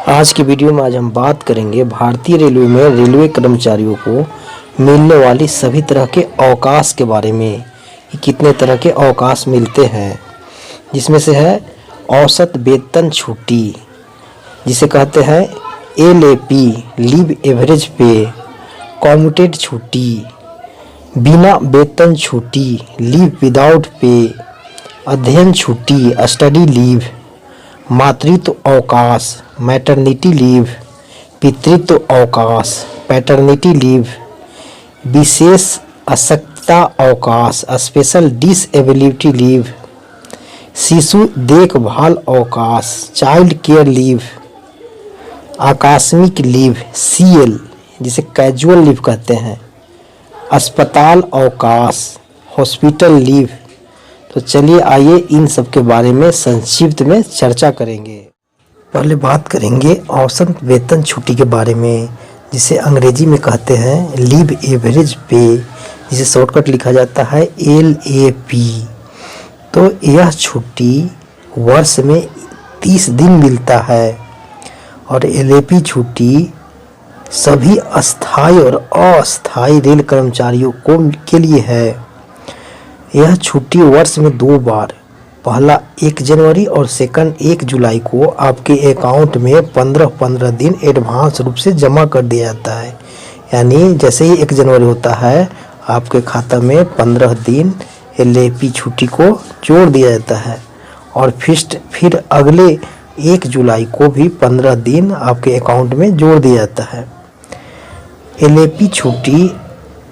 आज की वीडियो में हम बात करेंगे भारतीय रेलवे में रेलवे कर्मचारियों को मिलने वाली सभी तरह के अवकाश के बारे में कि कितने तरह के अवकाश मिलते हैं, जिसमें से है औसत वेतन छुट्टी जिसे कहते हैं LAP लीव एवरेज पे, कम्यूटेड छुट्टी, बिना वेतन छुट्टी लीव विदाउट पे, अध्ययन छुट्टी स्टडी लीव, मातृत्व अवकाश मैटरनिटी लीव, पितृत्व अवकाश पैटर्निटी लीव, विशेष अशक्तता अवकाश स्पेशल डिसएबिलिटी लीव, शिशु देखभाल अवकाश चाइल्ड केयर लीव, आकस्मिक लीव CL जिसे कैजुअल लीव कहते हैं, अस्पताल अवकाश हॉस्पिटल लीव। तो चलिए आइए इन सब के बारे में संक्षिप्त में चर्चा करेंगे। पहले बात करेंगे औसत वेतन छुट्टी के बारे में, जिसे अंग्रेजी में कहते हैं लीव एवरेज पे, जिसे शॉर्टकट लिखा जाता है LAP। तो यह छुट्टी वर्ष में 30 दिन मिलता है और LAP छुट्टी सभी अस्थायी और अस्थायी रेल कर्मचारियों के लिए है। यह छुट्टी वर्ष में 2 बार, पहला 1 जनवरी और सेकंड 1 जुलाई को आपके अकाउंट में 15-15 दिन एडवांस रूप से जमा कर दिया जाता है। यानी जैसे ही 1 जनवरी होता है आपके खाता में 15 दिन LAP छुट्टी को जोड़ दिया जाता है और फिर अगले 1 जुलाई को भी 15 दिन आपके अकाउंट में जोड़ दिया जाता है। LAP छुट्टी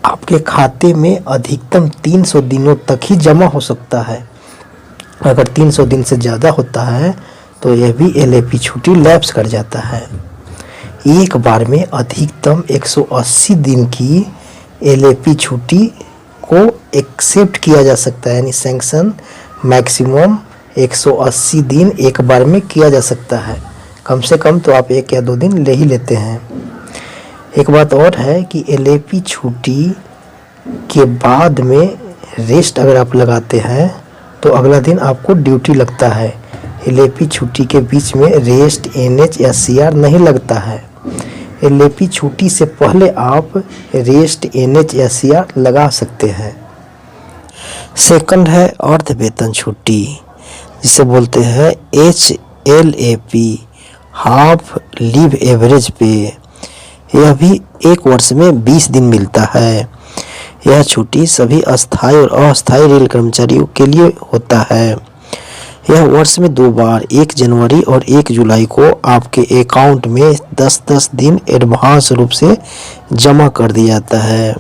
आपके खाते में अधिकतम 300 दिनों तक ही जमा हो सकता है। अगर 300 दिन से ज़्यादा होता है तो यह भी LAP छुट्टी लैप्स कर जाता है। एक बार में अधिकतम 180 दिन की LAP छुट्टी को एक्सेप्ट किया जा सकता है, यानी सैंक्शन मैक्सिमम 180 दिन एक बार में किया जा सकता है। कम से कम तो आप 1 या 2 दिन ले ही लेते हैं। एक बात और है कि LAP छुट्टी के बाद में रेस्ट अगर आप लगाते हैं तो अगला दिन आपको ड्यूटी लगता है। LAP छुट्टी के बीच में रेस्ट NH या CR नहीं लगता है। LAP छुट्टी से पहले आप रेस्ट NH या CR लगा सकते हैं। सेकंड है अर्ध वेतन छुट्टी, जिसे बोलते हैं HLAP हाफ लीव एवरेज पे। यह भी 1 वर्ष में 20 दिन मिलता है। यह छुट्टी सभी अस्थायी और अस्थायी रेल कर्मचारियों के लिए होता है। यह वर्ष में 2 बार 1 जनवरी और 1 जुलाई को आपके अकाउंट में 10-10 दिन एडवांस रूप से जमा कर दिया जाता है।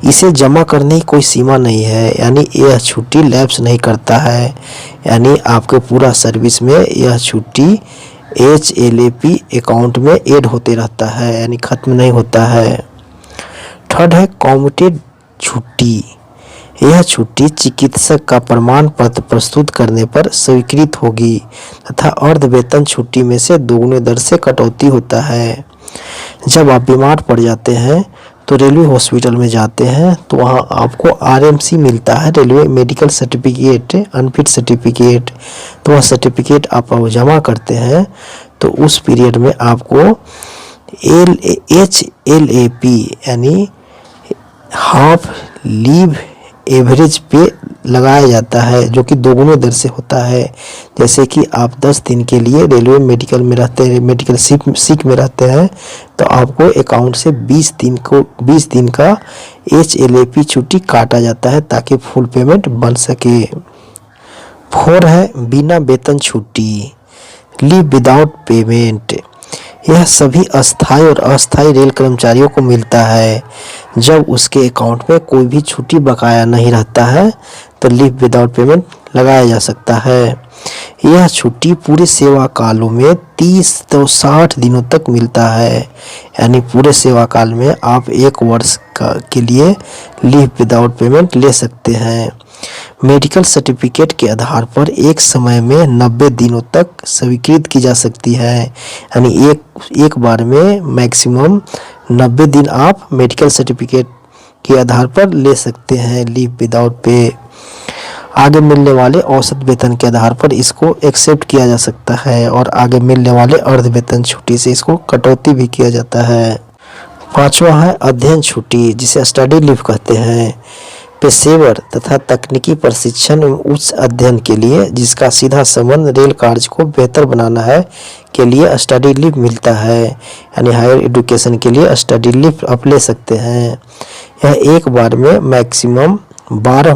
इसे जमा करने की कोई सीमा नहीं है, यानी यह छुट्टी लैप्स नहीं करता है। यानी आपके पूरा सर्विस में यह छुट्टी HLAP अकाउंट में ऐड होते रहता है, यानी ख़त्म नहीं होता है। थर्ड है कम्यूटेड छुट्टी। यह छुट्टी चिकित्सक का प्रमाण पत्र प्रस्तुत करने पर स्वीकृत होगी तथा अर्ध वेतन छुट्टी में से दोगुने दर से कटौती होता है। जब आप बीमार पड़ जाते हैं तो रेलवे हॉस्पिटल में जाते हैं तो वहाँ आपको RMC मिलता है, railway medical certificate unfit certificate. तो वह सर्टिफिकेट आप जमा करते हैं तो उस पीरियड में आपको HLAP यानी हाफ लीव एवरेज पे लगाया जाता है, जो कि दोगुने दर से होता है। जैसे कि आप 10 दिन के लिए रेलवे मेडिकल में रहते हैं, मेडिकल सिक में रहते हैं, तो आपको अकाउंट से 20 दिन का HLAP छुट्टी काटा जाता है ताकि फुल पेमेंट बन सके। 4 है बिना वेतन छुट्टी लीव विदाउट पेमेंट। यह सभी अस्थायी और अस्थायी रेल कर्मचारियों को मिलता है। जब उसके अकाउंट में कोई भी छुट्टी बकाया नहीं रहता है तो लीव विदाउट पेमेंट लगाया जा सकता है। यह छुट्टी पूरे सेवा कालों में 30 से 60 दिनों तक मिलता है, यानी पूरे सेवा काल में आप 1 वर्ष के लिए लीव विदाउट पेमेंट ले सकते हैं। मेडिकल सर्टिफिकेट के आधार पर एक समय में 90 दिनों तक स्वीकृत की जा सकती है, यानी एक बार में मैक्सिमम 90 दिन आप मेडिकल सर्टिफिकेट के आधार पर ले सकते हैं लीव विदाउट पे। आगे मिलने वाले औसत वेतन के आधार पर इसको एक्सेप्ट किया जा सकता है और आगे मिलने वाले अर्ध वेतन छुट्टी से इसको कटौती भी किया जाता है। पांचवा है अध्ययन छुट्टी, जिसे स्टडी लीव कहते हैं। पेशेवर तथा तकनीकी प्रशिक्षण एवं उच्च अध्ययन के लिए, जिसका सीधा संबंध रेल कार्य को बेहतर बनाना है, के लिए स्टडी लीव मिलता है। यानी हायर एजुकेशन के लिए स्टडी लीव आप ले सकते हैं। यह एक बार में मैक्सिमम 12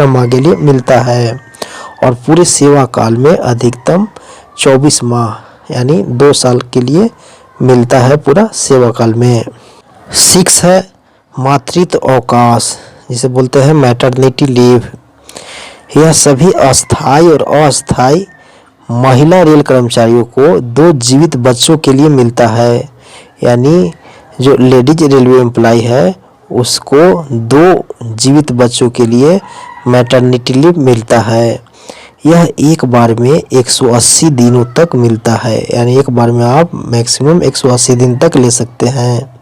माह के लिए मिलता है और पूरे सेवा काल में अधिकतम 24 माह यानी 2 साल के लिए मिलता है पूरा सेवा काल में। 6 है मातृत्व अवकाश, जिसे बोलते हैं मैटरनिटी लीव। यह सभी अस्थायी और अस्थायी महिला रेल कर्मचारियों को 2 जीवित बच्चों के लिए मिलता है। यानी जो लेडीज रेलवे एम्प्लॉय है उसको 2 जीवित बच्चों के लिए मैटरनिटी लीव मिलता है। यह एक बार में 180 दिनों तक मिलता है। यानी एक बार में आप मैक्सिमम 180 दिन तक ले सकते हैं।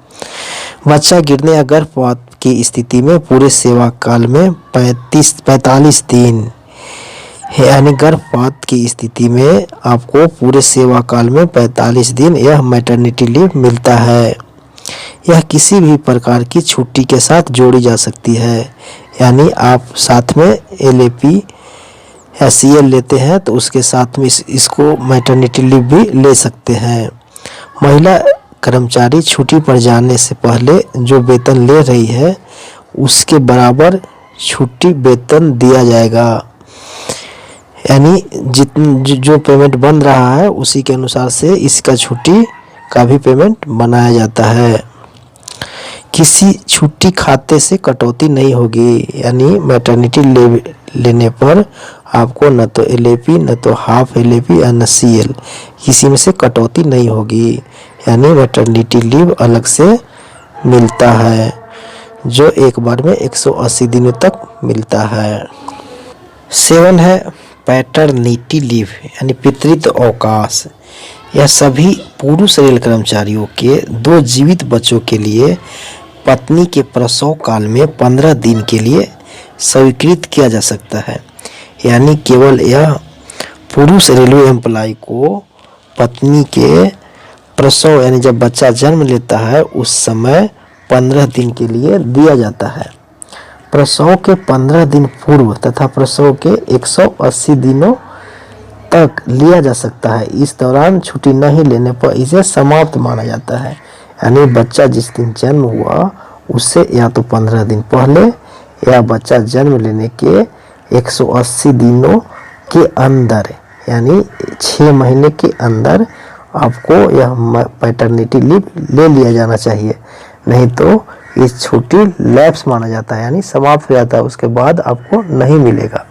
बच्चा गिरने या गर्भपात की स्थिति में पूरे सेवा काल में 45 दिन, यानी गर्भपात की स्थिति में आपको पूरे सेवा काल में 45 दिन यह मैटरनिटी लीव मिलता है। यह किसी भी प्रकार की छुट्टी के साथ जोड़ी जा सकती है। यानी आप साथ में LAP या CL लेते हैं तो उसके साथ में इसको मैटरनिटी लीव भी ले सकते हैं। महिला कर्मचारी छुट्टी पर जाने से पहले जो वेतन ले रही है उसके बराबर छुट्टी वेतन दिया जाएगा। यानी जो पेमेंट बन रहा है उसी के अनुसार से इसका छुट्टी का भी पेमेंट बनाया जाता है। किसी छुट्टी खाते से कटौती नहीं होगी। यानी मैटरनिटी लीव लेने पर आपको न तो LAP न तो हाफ LAP या न CL, किसी में से कटौती नहीं होगी। यानी मैटरनिटी लीव अलग से मिलता है जो एक बार में 180 दिनों तक मिलता है। 7 है पैटर्निटी लीव, यानी पितृत्व अवकाश। यह सभी पुरुष रेल कर्मचारियों के 2 जीवित बच्चों के लिए पत्नी के प्रसव काल में 15 दिन के लिए स्वीकृत किया जा सकता है। यानी केवल यह पुरुष रेलवे एम्प्लॉय को पत्नी के प्रसव यानी जब बच्चा जन्म लेता है उस समय 15 दिन के लिए दिया जाता है। प्रसव के 15 दिन पूर्व तथा प्रसव के 180 दिनों तक लिया जा सकता है। इस दौरान छुट्टी नहीं लेने पर इसे समाप्त माना जाता है। यानी बच्चा जिस दिन जन्म हुआ उससे या तो 15 दिन पहले या बच्चा जन्म लेने के 180 दिनों के अंदर, यानी 6 महीने के अंदर आपको यह पैटर्निटी लीव ले लिया जाना चाहिए। नहीं तो इस छुट्टी लैप्स माना जाता है, यानी समाप्त हो जाता है, उसके बाद आपको नहीं मिलेगा।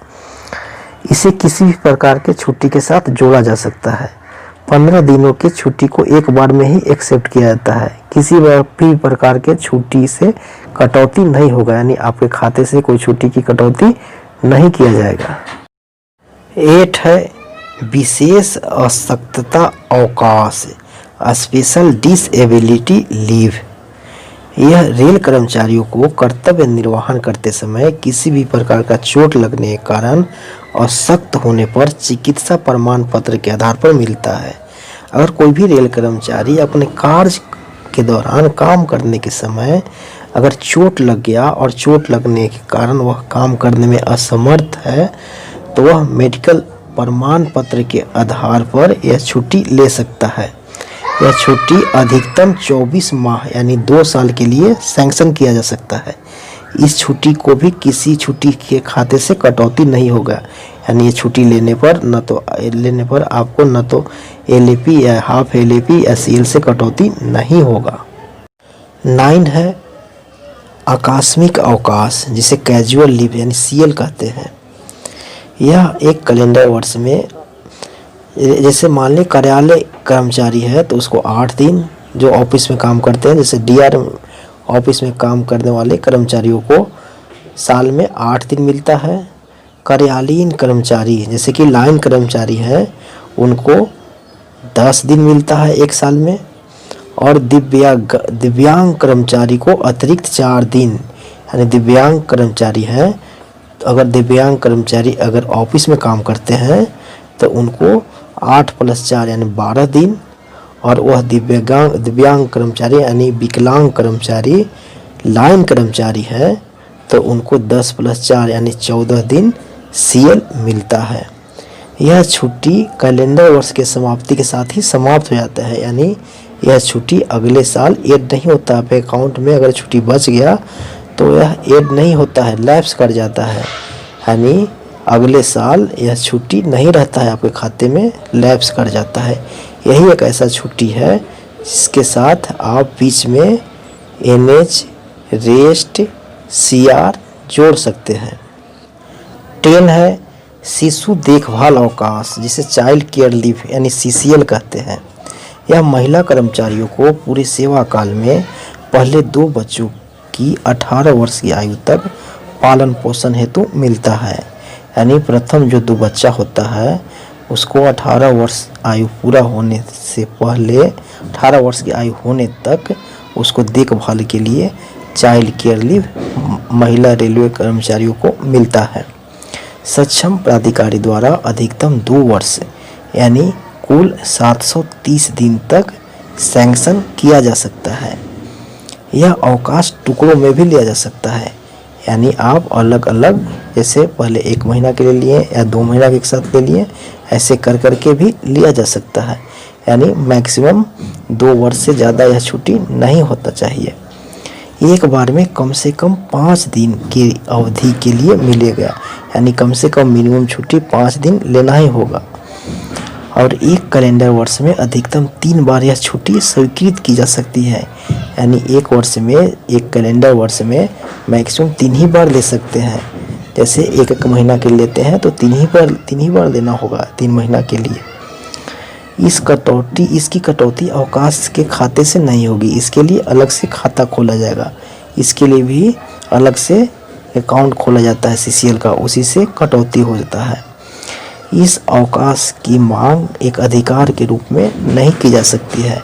इसे किसी भी प्रकार के छुट्टी के साथ जोड़ा जा सकता है। 15 दिनों की छुट्टी को एक बार में ही एक्सेप्ट किया जाता है। किसी भी प्रकार के छुट्टी से कटौती नहीं होगा। यानी आपके खाते से कोई छुट्टी की कटौती नहीं किया जाएगा। 8 है विशेष अशक्तता अवकाश, स्पेशल डिसेबिलिटी लीव। यह रेल कर्मचारियों को कर्तव्य निर्वहन करते समय किसी भी प्रकार का चोट लगने के कारण अशक्त होने पर चिकित्सा प्रमाण पत्र के आधार पर मिलता है। अगर कोई भी रेल कर्मचारी अपने कार्य के दौरान काम करने के समय अगर चोट लग गया और चोट लगने के कारण वह काम करने में असमर्थ है तो वह मेडिकल प्रमाण पत्र के आधार पर यह छुट्टी ले सकता है। यह छुट्टी अधिकतम 24 माह यानी 2 साल के लिए सैंक्शन किया जा सकता है। इस छुट्टी को भी किसी छुट्टी के खाते से कटौती नहीं होगा। यानी ये छुट्टी लेने पर आपको न तो LAP या हाफ LAP या CL से कटौती नहीं होगा। 9 है आकस्मिक अवकाश, जिसे कैजुअल लीव यानी CL कहते हैं। यह एक कैलेंडर वर्ष में, जैसे मान लें कार्यालय कर्मचारी है तो उसको 8 दिन जो ऑफिस में काम करते हैं, जैसे DR ऑफिस में काम करने वाले कर्मचारियों को साल में 8 दिन मिलता है। कार्यालयीन कर्मचारी जैसे कि लाइन कर्मचारी है उनको 10 दिन मिलता है 1 साल में। और दिव्यांग कर्मचारी को अतिरिक्त 4 दिन, यानी दिव्यांग कर्मचारी है अगर दिव्यांग कर्मचारी अगर ऑफिस में काम करते हैं तो उनको 8+4 यानी 12 दिन, और वह दिव्यांग कर्मचारी यानी विकलांग कर्मचारी लाइन कर्मचारी है तो उनको 10+4 यानी 14 दिन CL मिलता है। यह छुट्टी कैलेंडर वर्ष के समाप्ति के साथ ही समाप्त हो जाता है, यानी यह छुट्टी अगले साल ऐड नहीं होता। आपके अकाउंट में अगर छुट्टी बच गया तो यह ऐड नहीं होता है, लैप्स कर जाता है, यानी अगले साल यह छुट्टी नहीं रहता है आपके खाते में, लैप्स कर जाता है। यही एक ऐसा छुट्टी है जिसके साथ आप बीच में NH, रेस्ट, CR जोड़ सकते हैं। 10 है शिशु देखभाल अवकाश, जिसे चाइल्ड केयर लीव यानी CCL कहते हैं। यह महिला कर्मचारियों को पूरे सेवा काल में पहले 2 बच्चों की 18 वर्ष की आयु तक पालन पोषण हेतु मिलता है। यानी प्रथम जो 2 बच्चा होता है उसको 18 वर्ष आयु पूरा होने से पहले 18 वर्ष की आयु होने तक उसको देखभाल के लिए चाइल्ड केयर लीव महिला रेलवे कर्मचारियों को मिलता है। सक्षम प्राधिकारी द्वारा अधिकतम 2 वर्ष यानी कुल 730 दिन तक सैंक्शन किया जा सकता है। यह अवकाश टुकड़ों में भी लिया जा सकता है, यानी आप अलग अलग जैसे पहले 1 महीना के लिए लिए या 2 महीना के एक साथ ले लिए, ऐसे कर करके भी लिया जा सकता है। यानी मैक्सिमम 2 वर्ष से ज़्यादा यह छुट्टी नहीं होता चाहिए। एक बार में कम से कम 5 दिन की अवधि के लिए मिलेगा, यानी कम से कम मिनिमम छुट्टी 5 दिन लेना ही होगा। और एक कैलेंडर वर्ष में अधिकतम 3 बार यह छुट्टी स्वीकृत की जा सकती है, यानी एक वर्ष में, एक कैलेंडर वर्ष में मैक्सिमम 3 ही बार ले सकते हैं। जैसे एक महीना के लिए लेते हैं तो 3 ही बार लेना होगा 3 महीना के लिए। इसकी कटौती अवकाश के खाते से नहीं होगी, इसके लिए अलग से खाता खोला जाएगा, इसके लिए भी अलग से अकाउंट खोला जाता है CCL का, उसी से कटौती हो जाता है। इस अवकाश की मांग एक अधिकार के रूप में नहीं की जा सकती है।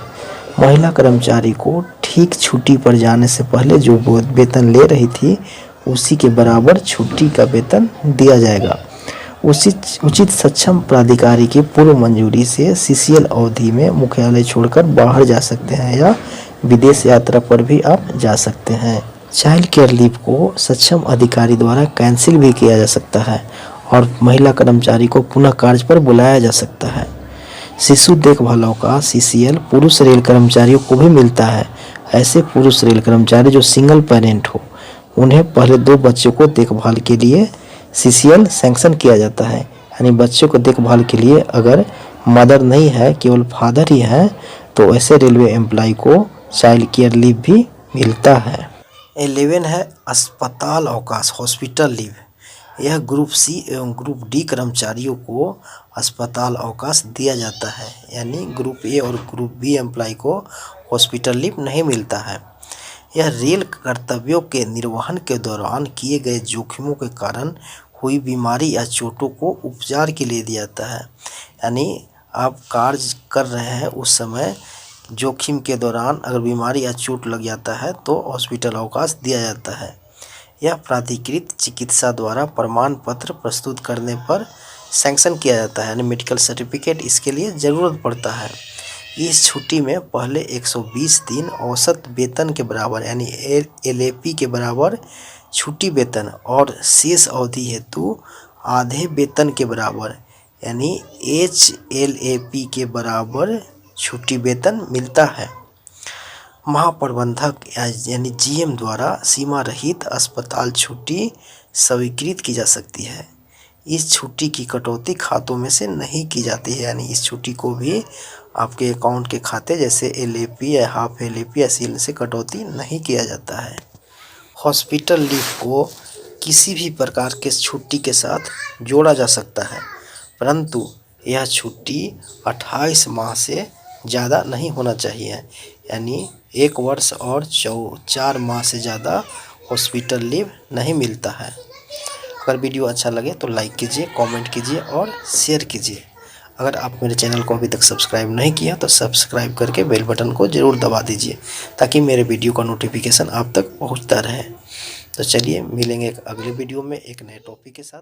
महिला कर्मचारी को ठीक छुट्टी पर जाने से पहले जो वेतन ले रही थी उसी के बराबर छुट्टी का वेतन दिया जाएगा। उचित सक्षम प्राधिकारी की पूर्व मंजूरी से CCL अवधि में मुख्यालय छोड़कर बाहर जा सकते हैं या विदेश यात्रा पर भी आप जा सकते हैं। चाइल्ड केयर लीव को सक्षम अधिकारी द्वारा कैंसिल भी किया जा सकता है और महिला कर्मचारी को पुनः कार्य पर बुलाया जा सकता है। शिशु देखभाल अवकाश CCL पुरुष रेल कर्मचारियों को भी मिलता है। ऐसे पुरुष रेल कर्मचारी जो सिंगल पेरेंट हो, उन्हें पहले 2 बच्चों को देखभाल के लिए CCL सैंक्शन किया जाता है। यानी बच्चों को देखभाल के लिए अगर मदर नहीं है, केवल फादर ही है, तो ऐसे रेलवे एम्प्लॉय को चाइल्ड केयर लीव भी मिलता है। 11 है अस्पताल अवकाश हॉस्पिटल लीव। यह ग्रुप C एवं ग्रुप D कर्मचारियों को अस्पताल अवकाश दिया जाता है, यानी ग्रुप A और ग्रुप B एम्प्लॉय को हॉस्पिटल लीव नहीं मिलता है। यह रेल कर्तव्यों के निर्वहन के दौरान किए गए जोखिमों के कारण हुई बीमारी या चोटों को उपचार के लिए दिया जाता है। यानी आप कार्य कर रहे हैं उस समय जोखिम के दौरान अगर बीमारी या चोट लग जाता है तो हॉस्पिटल अवकाश दिया जाता है। यह प्राधिकृत चिकित्सा द्वारा प्रमाण पत्र प्रस्तुत करने पर सैंक्शन किया जाता है, यानी मेडिकल सर्टिफिकेट इसके लिए ज़रूरत पड़ता है। इस छुट्टी में पहले 120 दिन औसत वेतन के बराबर यानी LAP के बराबर छुट्टी वेतन और शेष अवधि हेतु आधे वेतन के बराबर यानी HLAP के बराबर छुट्टी वेतन मिलता है। महाप्रबंधक यानी GM द्वारा सीमा रहित अस्पताल छुट्टी स्वीकृत की जा सकती है। इस छुट्टी की कटौती खातों में से नहीं की जाती है, यानी इस छुट्टी को भी आपके अकाउंट के खाते जैसे LAP या हाफ LAP या CL से कटौती नहीं किया जाता है। हॉस्पिटल लीव को किसी भी प्रकार के छुट्टी के साथ जोड़ा जा सकता है, परंतु यह छुट्टी 28 माह से ज़्यादा नहीं होना चाहिए, यानी 1 वर्ष और 4 माह से ज़्यादा हॉस्पिटल लीव नहीं मिलता है। अगर वीडियो अच्छा लगे तो लाइक कीजिए, कमेंट कीजिए और शेयर कीजिए। अगर आप मेरे चैनल को अभी तक सब्सक्राइब नहीं किया तो सब्सक्राइब करके बेल बटन को ज़रूर दबा दीजिए ताकि मेरे वीडियो का नोटिफिकेशन आप तक पहुंचता रहे। तो चलिए मिलेंगे एक अगले वीडियो में एक नए टॉपिक के साथ।